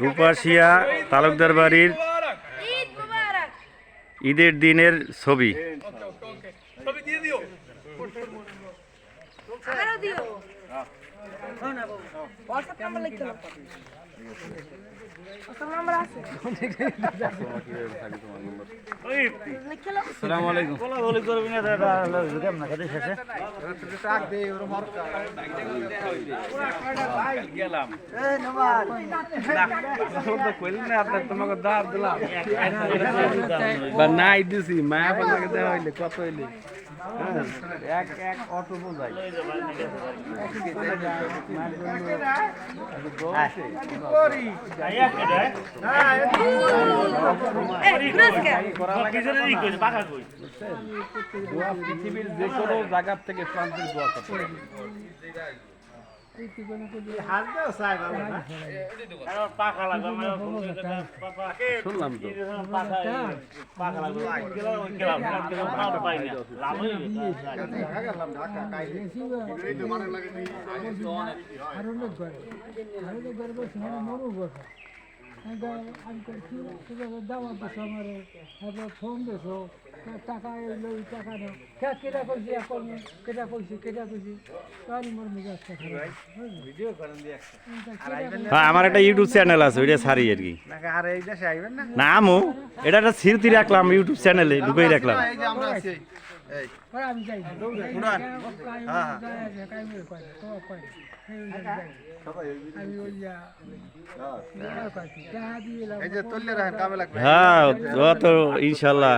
রূপাশিয়া তালুকদার বাড়ির ঈদের দিনের ছবি। আসসালামু আলাইকুম। নাই দিছি মায়া আপনাকে দেওয়া হইলে কত হইলে এক এক অটো বোঝাই পৃথিবীর যে কোনো জায়গার থেকে প্রান্তিক দোয়া করতে শুনলাম তো ফোন দিছো টাকা এলো টাকা নেই কেটা করছি কেটা করছি কেটা করছি তারই মোর মেজাজটা হ্যাঁ আমার একটা ইউটিউব চ্যানেল আছে ওইটা ছাড়ি আর কি না আমো এটা একটা স্মৃতি রাখলাম ইউটিউব চ্যানেলে ঢুকেই রাখলাম। আমি যাই হ্যাঁ তো ইনশাল্লাহ।